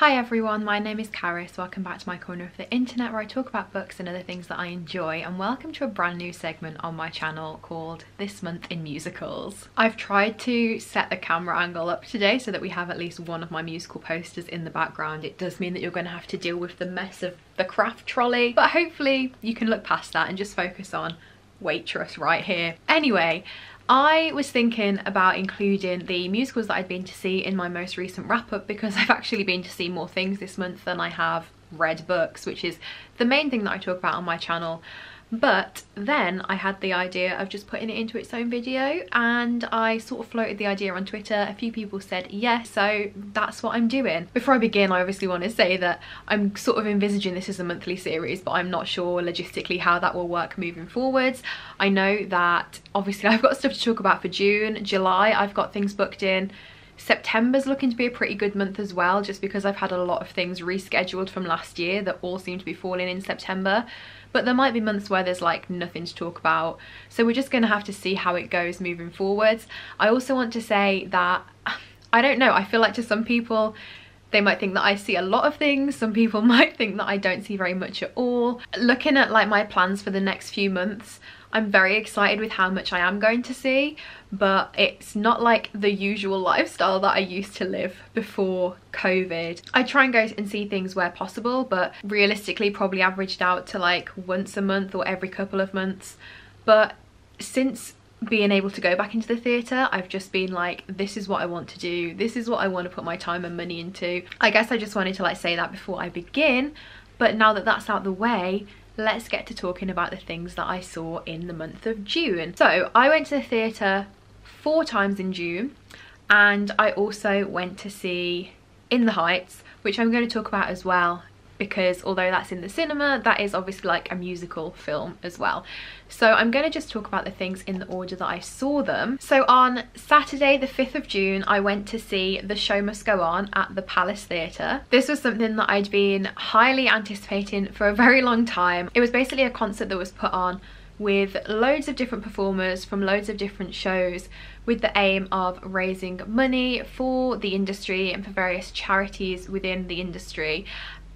Hi everyone, my name is Caris. Welcome back to my corner of the internet where I talk about books and other things that I enjoy, and welcome to a brand new segment on my channel called This Month in Musicals. I've tried to set the camera angle up today so that we have at least one of my musical posters in the background. It does mean that you're going to have to deal with the mess of the craft trolley, but hopefully you can look past that and just focus on Waitress right here. Anyway, I was thinking about including the musicals that I'd been to see in my most recent wrap-up because I've actually been to see more things this month than I have read books, which is the main thing that I talk about on my channel. But then I had the idea of just putting it into its own video, and I sort of floated the idea on Twitter. A few people said yes, so that's what I'm doing. Before I begin, I obviously want to say that I'm sort of envisaging this as a monthly series, but I'm not sure logistically how that will work moving forwards. I know that obviously I've got stuff to talk about for June. July, I've got things booked in. September's looking to be a pretty good month as well, just because I've had a lot of things rescheduled from last year that all seem to be falling in September. But there might be months where there's like nothing to talk about, so we're just going to have to see how it goes moving forwards. I also want to say that, I don't know, I feel like to some people they might think that I see a lot of things, some people might think that I don't see very much at all. Looking at like my plans for the next few months, I'm very excited with how much I am going to see, but it's not like the usual lifestyle that I used to live before COVID. I try and go and see things where possible, but realistically probably averaged out to like once a month or every couple of months. But since being able to go back into the theatre, I've just been like, this is what I want to do, this is what I want to put my time and money into. I guess I just wanted to like say that before I begin, but now that that's out the way, let's get to talking about the things that I saw in the month of June. So I went to the theatre 4 times in June, and I also went to see In the Heights, which I'm going to talk about as well, because although that's in the cinema, that is obviously like a musical film as well. So I'm going to just talk about the things in the order that I saw them. So on Saturday the 5th of June, I went to see The Show Must Go On at the Palace Theatre. This was something that I'd been highly anticipating for a very long time. It was basically a concert that was put on with loads of different performers from loads of different shows, with the aim of raising money for the industry and for various charities within the industry.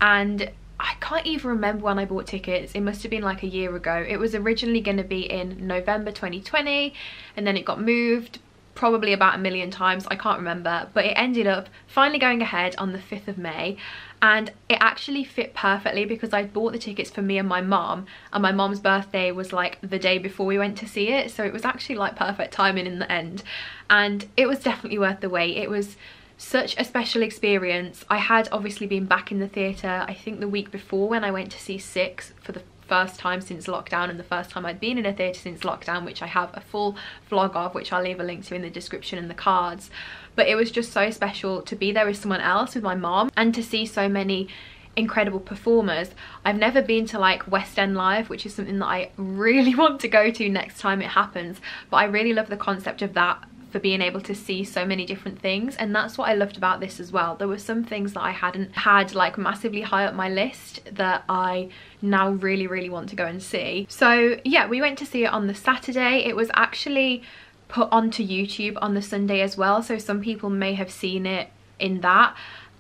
And I can't even remember when I bought tickets. It must have been like a year ago. It was originally going to be in November 2020, and then it got moved probably about a million times, I can't remember, but it ended up finally going ahead on the 5th of May, and it actually fit perfectly because I bought the tickets for me and my mom, and my mom's birthday was like the day before we went to see it, so it was actually like perfect timing in the end, and it was definitely worth the wait. It was such a special experience. I had obviously been back in the theatre, I think the week before, when I went to see Six for the first time since lockdown, and the first time I'd been in a theatre since lockdown, which I have a full vlog of, which I'll leave a link to in the description and the cards. But it was just so special to be there with someone else, with my mom, and to see so many incredible performers. I've never been to like West End Live, which is something that I really want to go to next time it happens, but I really love the concept of that, for being able to see so many different things. And that's what I loved about this as well. There were some things that I hadn't had like massively high up my list that I now really want to go and see. So yeah, we went to see it on the Saturday. It was actually put onto YouTube on the Sunday as well, so some people may have seen it in that.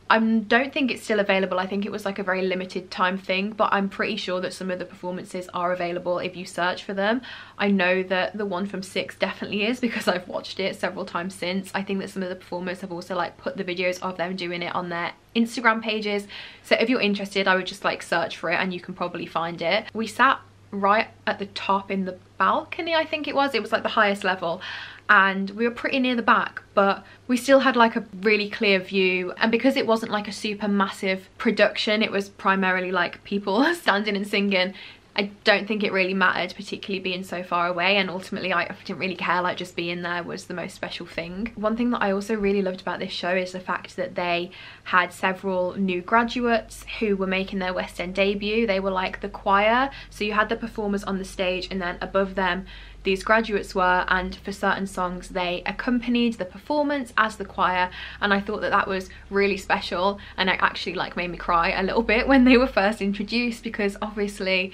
I don't think it's still available. I think it was like a very limited time thing, but I'm pretty sure that some of the performances are available if you search for them. I know that the one from Six definitely is, because I've watched it several times since. I think that some of the performers have also like put the videos of them doing it on their Instagram pages, so if you're interested, I would just like search for it and you can probably find it. We sat right at the top in the balcony, I think it was like the highest level, and we were pretty near the back, but we still had like a really clear view. And because it wasn't like a super massive production, it was primarily like people standing and singing, I don't think it really mattered, particularly being so far away, and ultimately I didn't really care, like just being there was the most special thing. One thing that I also really loved about this show is the fact that they had several new graduates who were making their West End debut. They were like the choir, so you had the performers on the stage, and then above them these graduates were, and for certain songs they accompanied the performance as the choir, and I thought that that was really special, and it actually like made me cry a little bit when they were first introduced, because obviously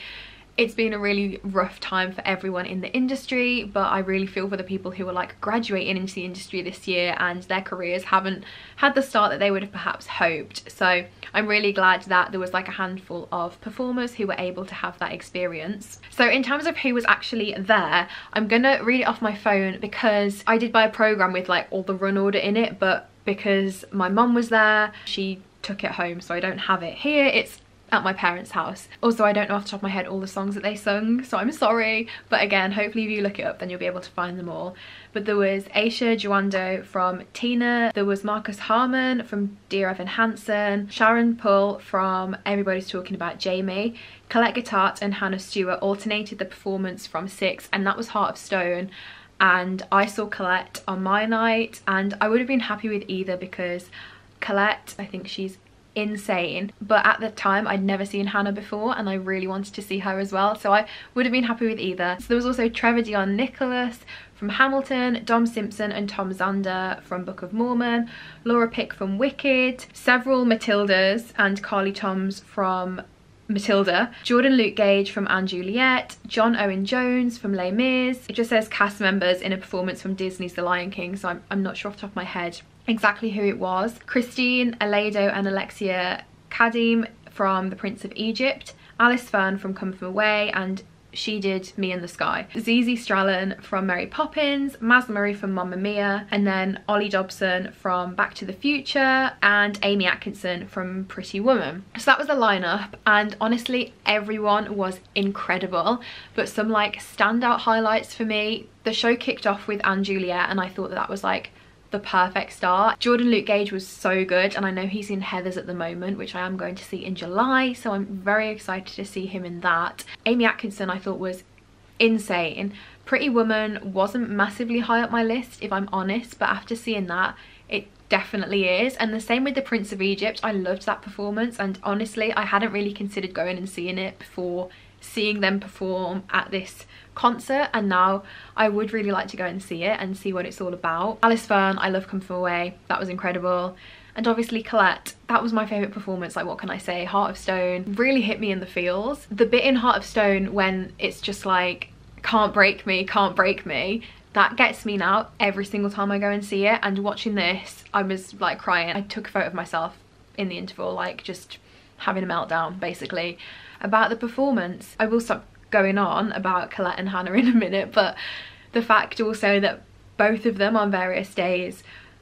it's been a really rough time for everyone in the industry, but I really feel for the people who are like graduating into the industry this year and their careers haven't had the start that they would have perhaps hoped. So I'm really glad that there was like a handful of performers who were able to have that experience. So in terms of who was actually there, I'm gonna read it off my phone because I did buy a program with like all the run order in it, but because my mum was there, she took it home, so I don't have it here. It's at my parents' house. Also, I don't know off the top of my head all the songs that they sung, so I'm sorry, but again, hopefully if you look it up then you'll be able to find them all. But there was Aisha Juando from Tina, there was Marcus Harmon from Dear Evan Hansen, Sharon Pull from Everybody's Talking About Jamie, Collette Guitart and Hannah Stewart alternated the performance from 6, and that was Heart of Stone. And I saw Collette on my night, and I would have been happy with either because Collette, I think she's insane, but at the time I'd never seen Hannah before and I really wanted to see her as well, so I would have been happy with either. So there was also Trevor Dion Nicholas from Hamilton, Dom Simpson and Tom Zander from Book of Mormon, Laura Pick from Wicked, several Matildas and Carly Toms from Matilda, Jordan Luke Gage from Anne Juliet, John Owen Jones from Les Mis. It just says cast members in a performance from Disney's The Lion King, so I'm not sure off the top of my head exactly who it was. Christine Aledo and Alexia Kadim from The Prince of Egypt, Alice Fern from Come From Away, and she did Me in the Sky. Zizi Strallen from Mary Poppins, Maz Murray from Mamma Mia, and then Ollie Dobson from Back to the Future, and Amy Atkinson from Pretty Woman. So that was the lineup, and honestly everyone was incredible, but some like standout highlights for me. The show kicked off with Anne Juliet and I thought that was like the perfect start. Jordan Luke Gage was so good, and I know he's in Heathers at the moment, which I am going to see in July, so I'm very excited to see him in that. Amy Atkinson I thought was insane. Pretty Woman wasn't massively high up my list if I'm honest, but after seeing that it definitely is. And the same with The Prince of Egypt. I loved that performance, and honestly I hadn't really considered going and seeing it before seeing them perform at this concert, and now I would really like to go and see it and see what it's all about. Alice Fern, I love Come From Away, that was incredible. And obviously Collette, that was my favourite performance. Like, what can I say? Heart of Stone really hit me in the feels. The bit in Heart of Stone when it's just like, can't break me, can't break me, that gets me now every single time I go and see it. And watching this, I was like crying. I took a photo of myself in the interval, like just having a meltdown basically about the performance. I will stop going on about Collette and Hannah in a minute, but the fact also that both of them on various days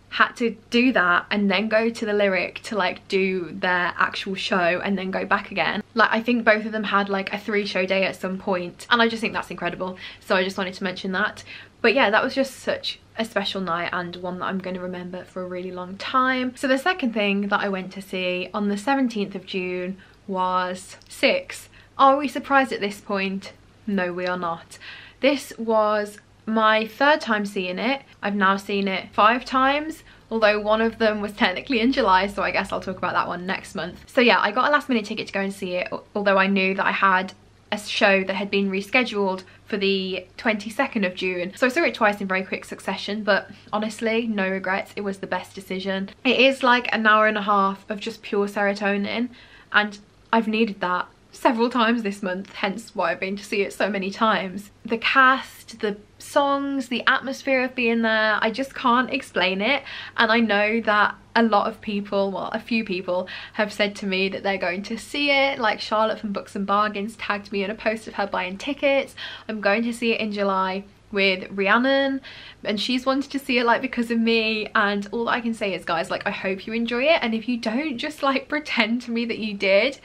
had to do that and then go to the lyric to like do their actual show and then go back again. Like, I think both of them had like a 3-show day at some point, and I just think that's incredible, so I just wanted to mention that. But yeah, that was just such a special night and one that I'm going to remember for a really long time. So the second thing that I went to see on the 17th of June was 6. Are we surprised at this point? No, we are not. This was my 3rd time seeing it. I've now seen it 5 times, although one of them was technically in July, so I guess I'll talk about that one next month. So yeah, I got a last minute ticket to go and see it, although I knew that I had a show that had been rescheduled for the 22nd of June. So I saw it twice in very quick succession, but honestly, no regrets. It was the best decision. It is like an hour and a half of just pure serotonin, and I've needed that several times this month, hence why I've been to see it so many times. The cast, the songs, the atmosphere of being there, I just can't explain it. And I know that a lot of people, well, a few people have said to me that they're going to see it. Like Charlotte from Books and Bargains tagged me in a post of her buying tickets. I'm going to see it in July with Rhiannon, and she's wanted to see it like because of me, and all I can say is, guys, like, I hope you enjoy it, and if you don't, just like pretend to me that you did,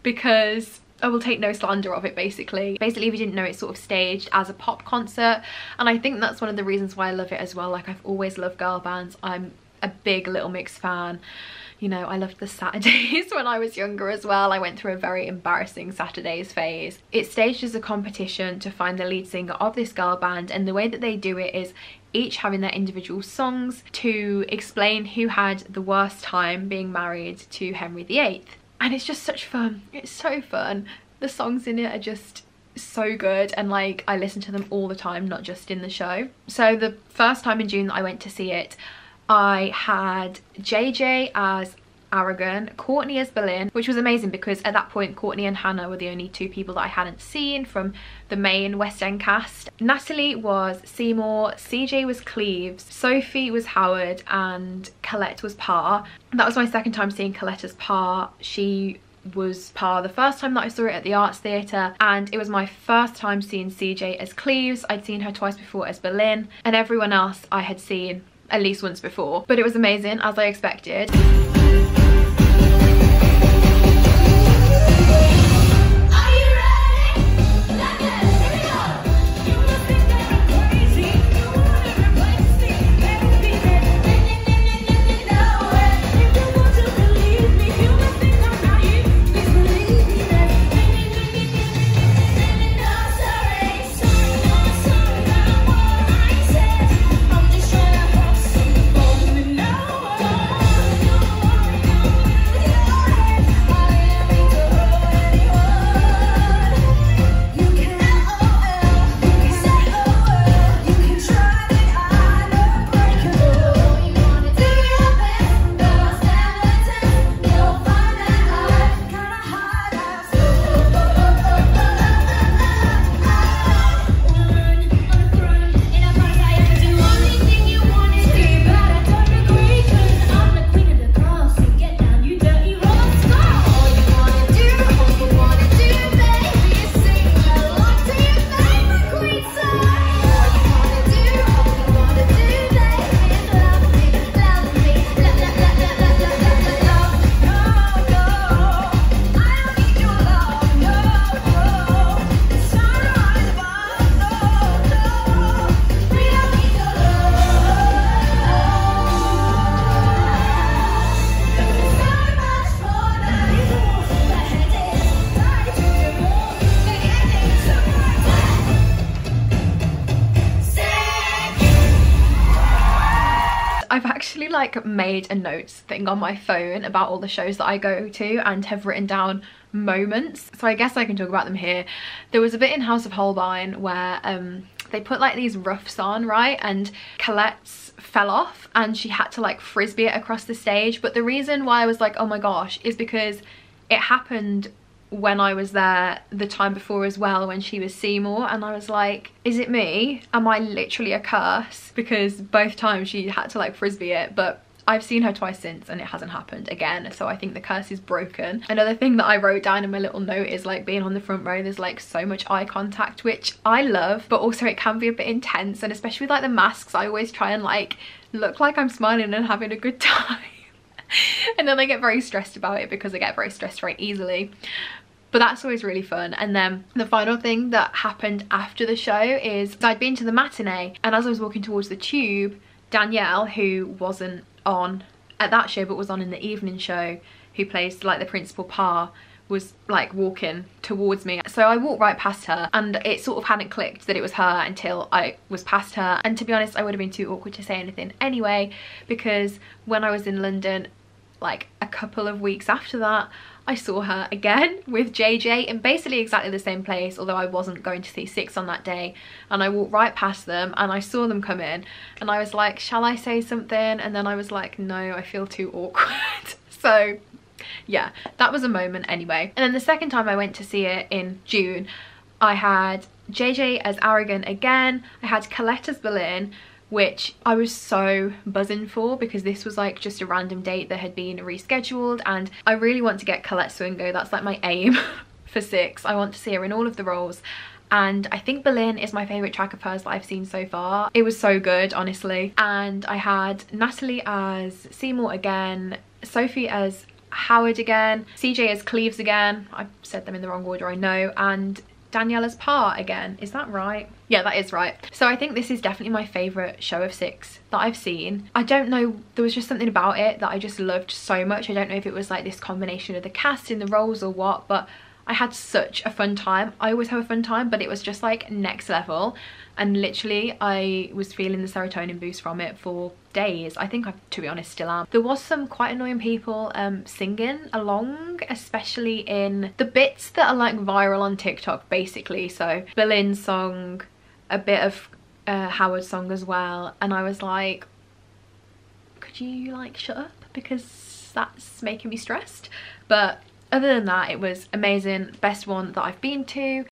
because I will take no slander of it basically. Basically, if you didn't know, it's sort of staged as a pop concert, and I think that's one of the reasons why I love it as well. Like, I've always loved girl bands. I'm a big Little Mix fan. You know, I loved the Saturdays when I was younger as well. I went through a very embarrassing Saturdays phase. It's staged as a competition to find the lead singer of this girl band, and the way that they do it is each having their individual songs to explain who had the worst time being married to Henry VIII. And it's just such fun. It's so fun. The songs in it are just so good, and like, I listen to them all the time, not just in the show. So the first time in June that I went to see it, I had JJ as Aragon, Courtney as Boleyn, which was amazing because at that point Courtney and Hannah were the only two people that I hadn't seen from the main West End cast. Natalie was Seymour, CJ was Cleves, Sophie was Howard, and Collette was Parr. That was my second time seeing Collette as Parr. She was Parr the first time that I saw it at the Arts Theatre, and it was my first time seeing CJ as Cleves. I'd seen her twice before as Boleyn, and everyone else I had seen at least once before. But it was amazing, as I expected. I've actually like made a notes thing on my phone about all the shows that I go to and have written down moments, so I guess I can talk about them here. There was a bit in House of Holbein where they put like these roughs on, right, and Colette's fell off and she had to like frisbee it across the stage. But the reason why I was like, oh my gosh, is because it happened when I was there the time before as well, when she was Seymour, and I was like, is it me? Am I literally a curse? Because both times she had to like frisbee it, but I've seen her twice since and it hasn't happened again, so I think the curse is broken. Another thing that I wrote down in my little note is like being on the front row, there's like so much eye contact, which I love, but also it can be a bit intense, and especially with like the masks, I always try and like look like I'm smiling and having a good time. And then I get very stressed about it because I get very stressed very easily. But that's always really fun. And then the final thing that happened after the show is I'd been to the matinee, and as I was walking towards the tube, Danielle, who wasn't on at that show but was on in the evening show, who plays like the principal Parr, was like walking towards me. So I walked right past her, and it sort of hadn't clicked that it was her until I was past her. And to be honest, I would have been too awkward to say anything anyway, because when I was in London like a couple of weeks after that, I saw her again with JJ in basically exactly the same place, although I wasn't going to see Six on that day. And I walked right past them and I saw them come in, and I was like, shall I say something? And then I was like, no, I feel too awkward. So yeah, that was a moment anyway. And then the second time I went to see it in June, I had JJ as Aragon again. I had Collette as Boleyn, which I was so buzzing for because this was like just a random date that had been rescheduled, and I really want to get Collette Swingo. That's like my aim for Six. I want to see her in all of the roles, and I think Boleyn is my favourite track of hers that I've seen so far. It was so good, honestly. And I had Natalie as Seymour again, Sophie as Howard again, CJ as Cleves again, I said them in the wrong order I know, and Danielle as Parr again. Is that right? Yeah, that is right. So I think this is definitely my favourite show of Six that I've seen. I don't know, there was just something about it that I just loved so much. I don't know if it was like this combination of the cast in the roles or what, but I had such a fun time. I always have a fun time, but it was just like next level, and literally I was feeling the serotonin boost from it for days. I think I, to be honest, still am. There was some quite annoying people singing along, especially in the bits that are like viral on TikTok basically. So Boleyn's song, a bit of Howard's song as well, and I was like, could you like shut up, because that's making me stressed. But other than that, it was amazing. Best one that I've been to.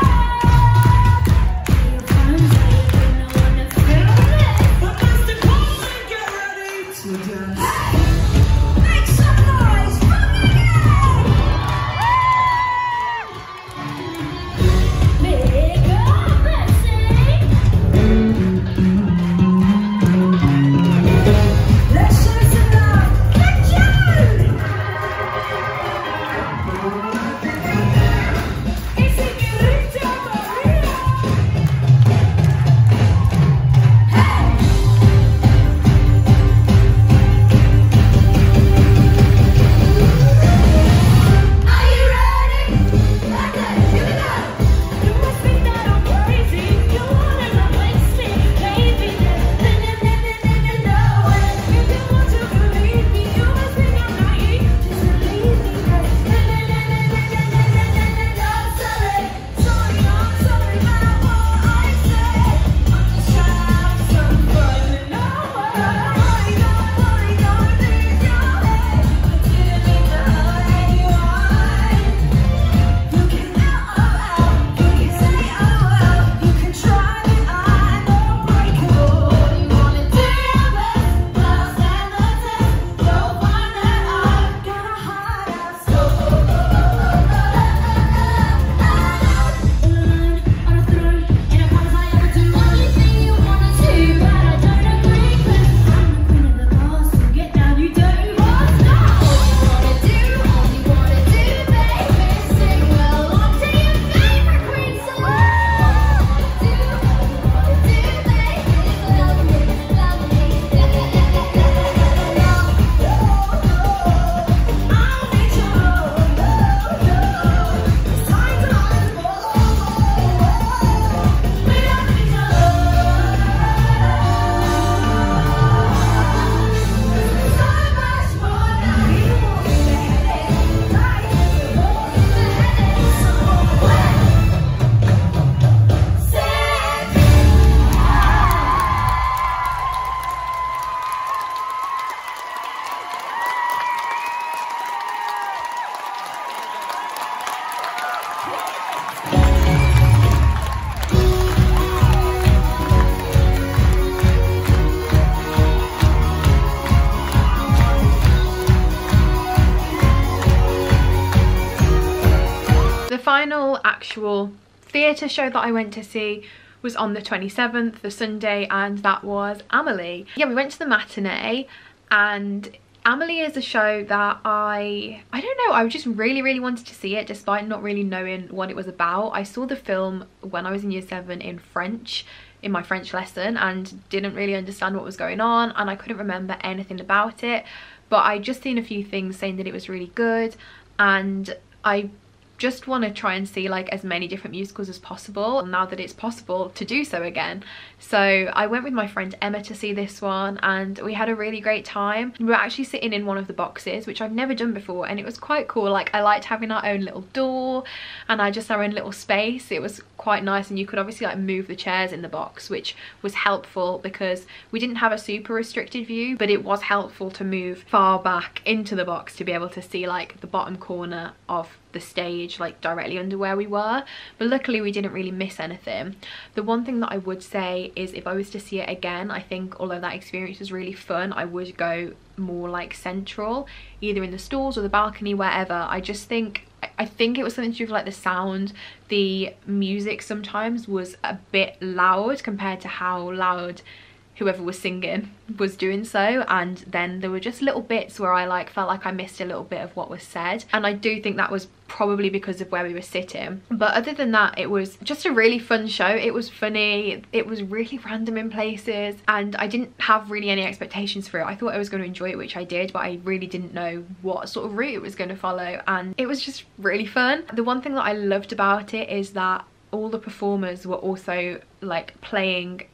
Final actual theatre show that I went to see was on the 27th, the Sunday, and that was AMELIE. Yeah, we went to the matinee, and AMELIE is a show that I don't know, I just really wanted to see it despite not really knowing what it was about. I saw the film when I was in year 7 in French, in my French lesson, and didn't really understand what was going on, and I couldn't remember anything about it, but I just seen a few things saying that it was really good, and I just want to try and see like as many different musicals as possible now that it's possible to do so again. So I went with my friend Emma to see this one, and we had a really great time. We were actually sitting in one of the boxes, which I've never done before, and it was quite cool. Like, I liked having our own little door and our own little space. It was quite nice, and you could obviously like move the chairs in the box, which was helpful because we didn't have a super restricted view, but it was helpful to move far back into the box to be able to see like the bottom corner of the stage, like directly under where we were. But luckily we didn't really miss anything. The one thing that I would say is if I was to see it again, I think although that experience was really fun, I would go more like central, either in the stalls or the balcony, wherever. I think it was something to do with like the sound. The music sometimes was a bit loud compared to how loud whoever was singing was doing so, and then there were just little bits where I like felt like I missed a little bit of what was said, and I do think that was probably because of where we were sitting. But other than that, it was just a really fun show. It was funny, it was really random in places, and I didn't have really any expectations for it. I thought I was going to enjoy it, which I did, but I really didn't know what sort of route it was going to follow, and it was just really fun. The one thing that I loved about it is that all the performers were also like playing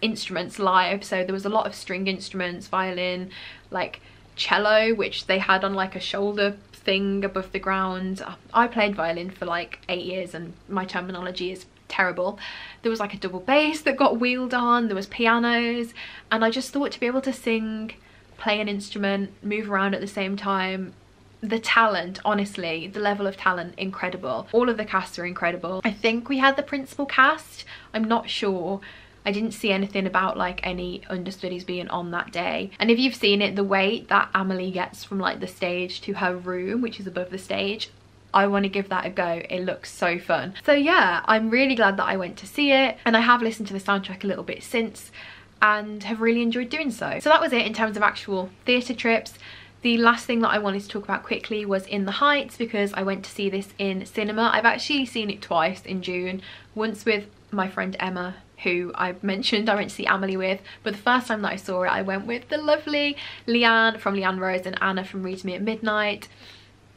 instruments live, so there was a lot of string instruments, violin, like cello, which they had on like a shoulder thing above the ground. I played violin for like 8 years and my terminology is terrible. There was like a double bass that got wheeled on, there was pianos, and I just thought to be able to sing play an instrument, move around at the same time. The talent, honestly, the level of talent, incredible. All of the casts are incredible. I think we had the principal cast, I'm not sure. I didn't see anything about like any understudies being on that day. And if you've seen it, the way that Amelie gets from like the stage to her room, which is above the stage, I want to give that a go. It looks so fun. So yeah, I'm really glad that I went to see it, and I have listened to the soundtrack a little bit since and have really enjoyed doing so. So that was it in terms of actual theatre trips. The last thing that I wanted to talk about quickly was In the Heights, because I went to see this in cinema. I've actually seen it twice in June, once with my friend Emma, who I mentioned I went to see Amelie with, but the first time that I saw it I went with the lovely Leanne from Leanne Rose and Anna from Read to Me at Midnight.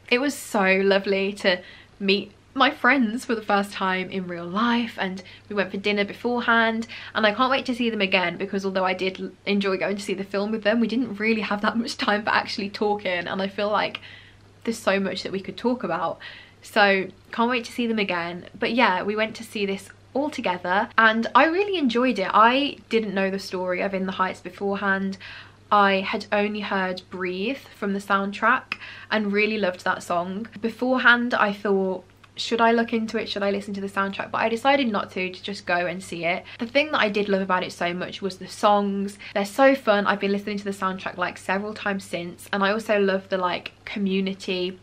It was so lovely to meet my friends for the first time in real life, and we went for dinner beforehand, and I can't wait to see them again, because although I did enjoy going to see the film with them, we didn't really have that much time for actually talking, and I feel like there's so much that we could talk about, so can't wait to see them again. But yeah, we went to see this all together and I really enjoyed it. I didn't know the story of In the Heights beforehand. I had only heard Breathe from the soundtrack and really loved that song. Beforehand I thought, should I look into it, should I listen to the soundtrack, but I decided not to just go and see it. The thing that I did love about it so much was the songs. They're so fun. I've been listening to the soundtrack like several times since, and I also love the like community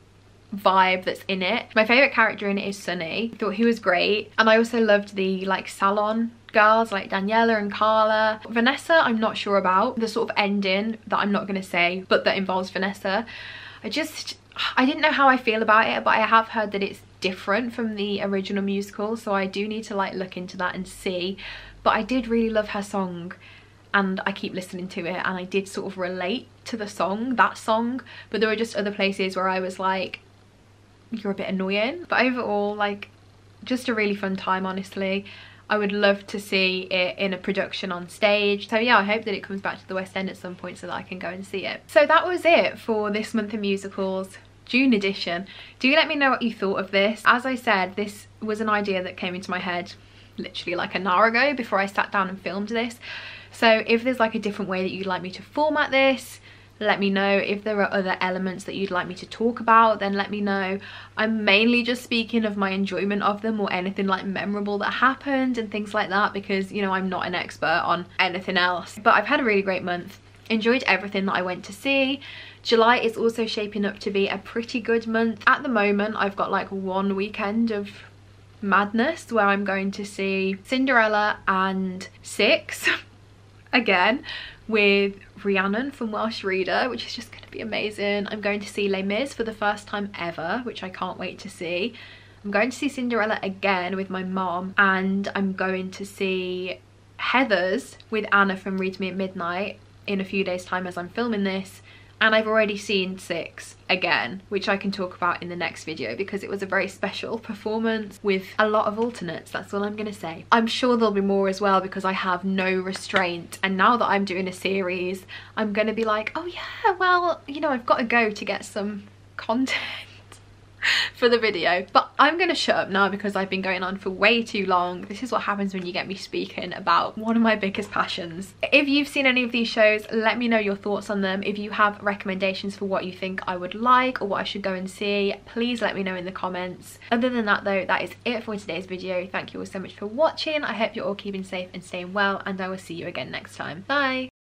vibe that's in it. My favourite character in it is Sunny. I thought he was great, and I also loved the like salon girls like Danielle and Carla. Vanessa I'm not sure about, the sort of ending that I'm not going to say but that involves Vanessa. I didn't know how I feel about it, but I have heard that it's different from the original musical, so I do need to like look into that and see. But I did really love her song and I keep listening to it, and I did sort of relate to the song, that song, but there were just other places where I was like, you're a bit annoying. But overall, like, just a really fun time, honestly. I would love to see it in a production on stage. So yeah, I hope that it comes back to the West End at some point so that I can go and see it. So that was it for this month in musicals, June edition. Do let me know what you thought of this. As I said, this was an idea that came into my head literally like an hour ago before I sat down and filmed this. So if there's like a different way that you'd like me to format this, let me know. If there are other elements that you'd like me to talk about, then let me know. I'm mainly just speaking of my enjoyment of them, or anything like memorable that happened and things like that, because you know I'm not an expert on anything else. But I've had a really great month, enjoyed everything that I went to see. July is also shaping up to be a pretty good month. At the moment I've got like one weekend of madness where I'm going to see Cinderella and Six again with Rhiannon from Welsh Reader, which is just going to be amazing. I'm going to see Les Mis for the first time ever, which I can't wait to see. I'm going to see Cinderella again with my mom, and I'm going to see Heathers with Anna from Read to Me at Midnight in a few days time as I'm filming this. And I've already seen Six again, which I can talk about in the next video because it was a very special performance with a lot of alternates. That's all I'm gonna say. I'm sure there'll be more as well because I have no restraint, and now that I'm doing a series I'm gonna be like, oh yeah, well, you know, I've got to go to get some content for the video. But I'm gonna shut up now because I've been going on for way too long. This is what happens when you get me speaking about one of my biggest passions. If you've seen any of these shows, let me know your thoughts on them. If you have recommendations for what you think I would like or what I should go and see, please let me know in the comments. Other than that though, that is it for today's video. Thank you all so much for watching. I hope you're all keeping safe and staying well, and I will see you again next time. Bye!